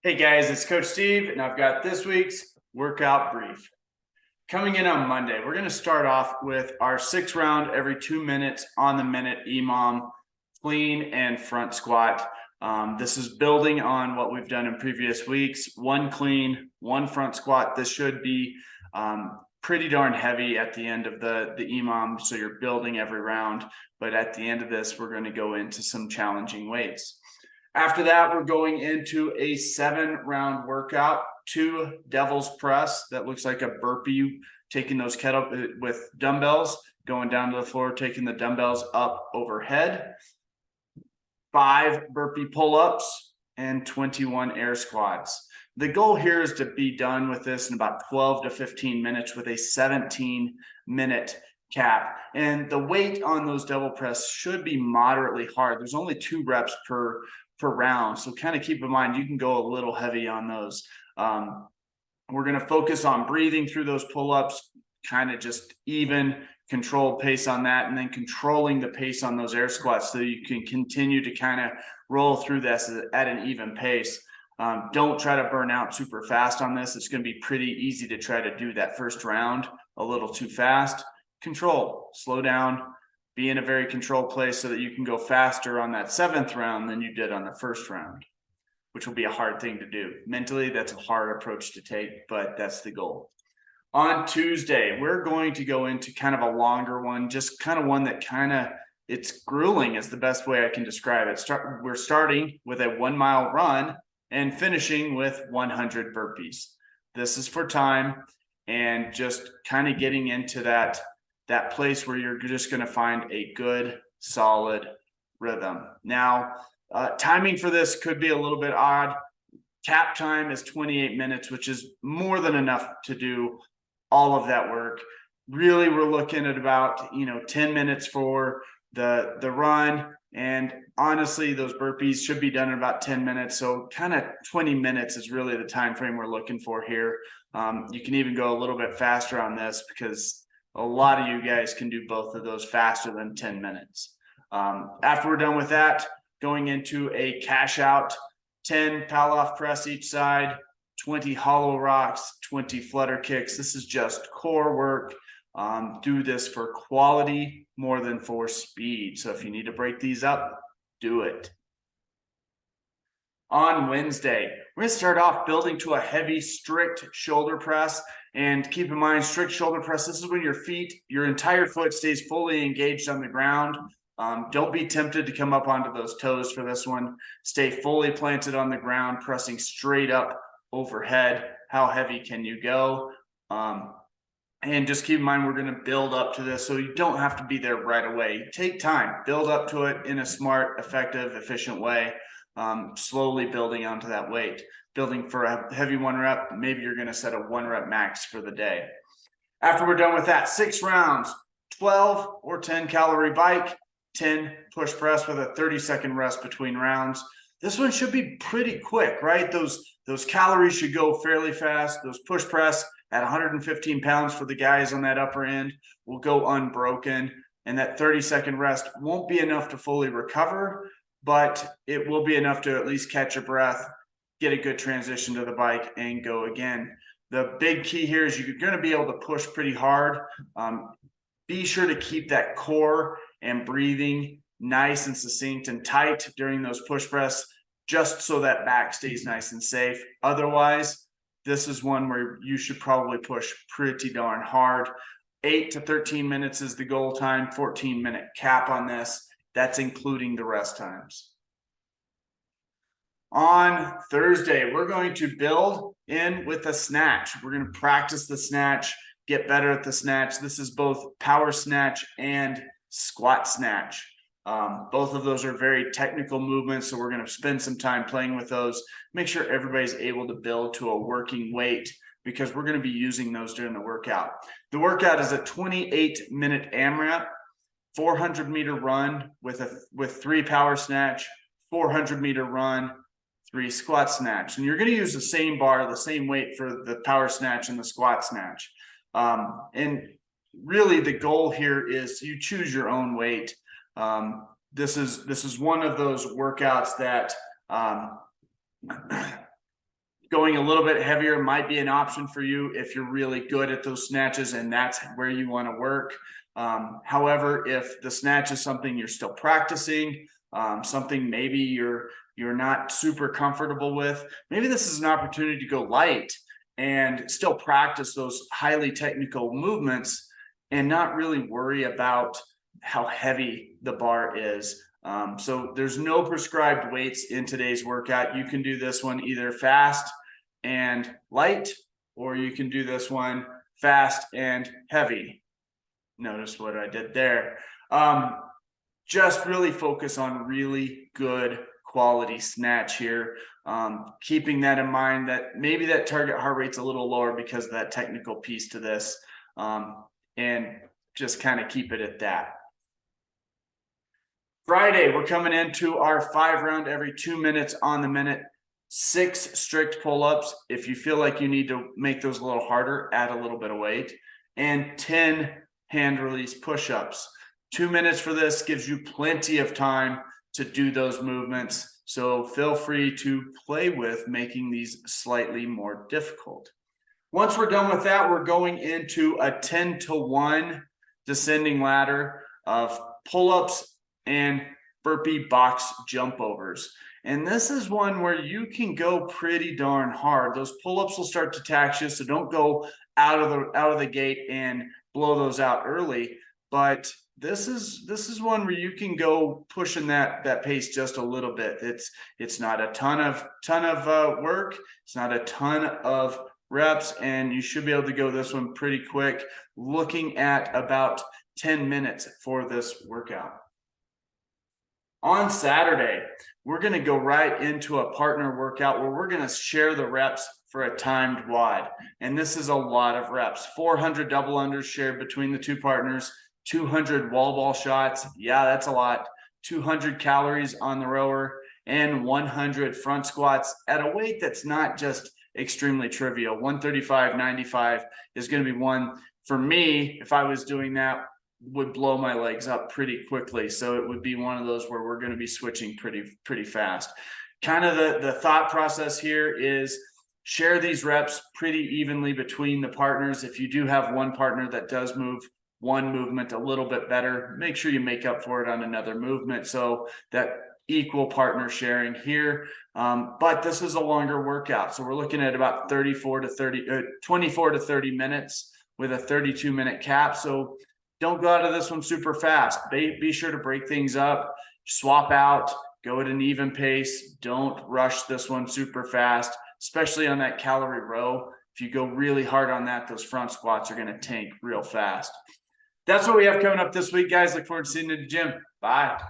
Hey guys, it's Coach Steve, and I've got this week's workout brief. Coming in on Monday, we're going to start off with our 6 round every 2 minutes on the minute EMOM clean and front squat. This is building on what we've done in previous weeks. 1 clean, 1 front squat. This should be pretty darn heavy at the end of the EMOM, so you're building every round. But at the end of this, we're going to go into some challenging weights. After that, we're going into a 7 round workout, 2 devil's press. That looks like a burpee, taking those kettle with dumbbells, going down to the floor, taking the dumbbells up overhead, 5 burpee pull-ups, and 21 air squats. The goal here is to be done with this in about 12 to 15 minutes with a 17-minute cap. And the weight on those devil press should be moderately hard. There's only 2 reps per round. So kind of keep in mind, you can go a little heavy on those. We're going to focus on breathing through those pull-ups, kind of just even controlled pace on that, and then controlling the pace on those air squats so you can continue to kind of roll through this at an even pace. Don't try to burn out super fast on this. It's going to be pretty easy to try to do that first round a little too fast. Control, slow down, be in a very controlled place so that you can go faster on that 7th round than you did on the first round, which will be a hard thing to do. Mentally, that's a hard approach to take, but that's the goal. On Tuesday, we're going to go into kind of a longer one, just kind of one that it's grueling is the best way I can describe it. We're starting with a 1 mile run and finishing with 100 burpees. This is for time and just kind of getting into that place where you're just going to find a good, solid rhythm. Now, timing for this could be a little bit odd. Cap time is 28 minutes, which is more than enough to do all of that work. Really, we're looking at about 10 minutes for the run, and honestly, those burpees should be done in about 10 minutes. So kind of 20 minutes is really the time frame we're looking for here. You can even go a little bit faster on this because a lot of you guys can do both of those faster than 10 minutes. After we're done with that, going into a cash out, 10 Palloff press each side, 20 hollow rocks, 20 flutter kicks. This is just core work. Do this for quality more than for speed. So if you need to break these up, do it. On Wednesday, we're going to start off building to a heavy, strict shoulder press. And keep in mind, strict shoulder press, this is when your entire foot stays fully engaged on the ground. Don't be tempted to come up onto those toes for this one. Stay fully planted on the ground, pressing straight up overhead. How heavy can you go? And just keep in mind, we're going to build up to this, so you don't have to be there right away. Take time, build up to it in a smart, effective, efficient way. Slowly building onto that weight. Building for a heavy 1 rep, maybe you're going to set a 1 rep max for the day. After we're done with that, 6 rounds, 12 or 10 calorie bike, 10 push press with a 30-second rest between rounds. This one should be pretty quick, right? Those calories should go fairly fast. Those push press at 115 pounds for the guys on that upper end will go unbroken. And that 30-second rest won't be enough to fully recover, but it will be enough to at least catch your breath, get a good transition to the bike, and go again. The big key here is you're going to be able to push pretty hard. Be sure to keep that core and breathing nice and succinct and tight during those push press, just so that back stays nice and safe. Otherwise, this is one where you should probably push pretty darn hard. 8 to 13 minutes is the goal time, 14-minute cap on this. That's including the rest times. On Thursday, we're going to build in with a snatch. We're going to practice the snatch, get better at the snatch. This is both power snatch and squat snatch. Both of those are very technical movements, so we're going to spend some time playing with those. Make sure everybody's able to build to a working weight because we're going to be using those during the workout. The workout is a 28-minute AMRAP, 400-meter run with 3 power snatch, 400-meter run, 3 squat snatch. And you're going to use the same bar, the same weight for the power snatch and the squat snatch. And really the goal here is you choose your own weight. This is one of those workouts that Going a little bit heavier might be an option for you if you're really good at those snatches and that's where you want to work. However, if the snatch is something you're still practicing, something maybe you're not super comfortable with, maybe this is an opportunity to go light and still practice those highly technical movements and not really worry about how heavy the bar is. So there's no prescribed weights in today's workout. You can do this one either fast and light, or you can do this one fast and heavy. Notice what I did there. Just really focus on really good quality snatch here. Keeping that in mind that maybe that target heart rate's a little lower because of that technical piece to this. And just kind of keep it at that. Friday, we're coming into our 5-round every 2 minutes on the minute, 6 strict pull-ups. If you feel like you need to make those a little harder, add a little bit of weight, and 10 hand release push-ups. 2 minutes for this gives you plenty of time to do those movements. So feel free to play with making these slightly more difficult. Once we're done with that, we're going into a 10-to-1 descending ladder of pull-ups and burpee box jump overs. And this is one where you can go pretty darn hard. Those pull-ups will start to tax you, so don't go out of the gate and blow those out early. But this is one where you can go pushing that pace just a little bit. It's not a ton of work. It's not a ton of reps, and you should be able to go this one pretty quick, looking at about 10 minutes for this workout. On Saturday, we're going to go right into a partner workout where we're going to share the reps for a timed WOD. And this is a lot of reps. 400 double unders shared between the two partners, 200 wall ball shots. Yeah, that's a lot. 200 calories on the rower, and 100 front squats at a weight that's not just extremely trivial. 135/95 is going to be one for me. If I was doing that, would blow my legs up pretty quickly. So it would be one of those where we're going to be switching pretty fast. Kind of the thought process here is share these reps pretty evenly between the partners. If you do have one partner that does move one movement a little bit better, make sure you make up for it on another movement. So that equal partner sharing here. But this is a longer workout. So we're looking at about 24 to 30 minutes with a 32-minute cap. So don't go out of this one super fast. Be sure to break things up, swap out, go at an even pace. Don't rush this one super fast, especially on that calorie row. If you go really hard on that, those front squats are going to tank real fast. That's what we have coming up this week, guys. Look forward to seeing you at the gym. Bye.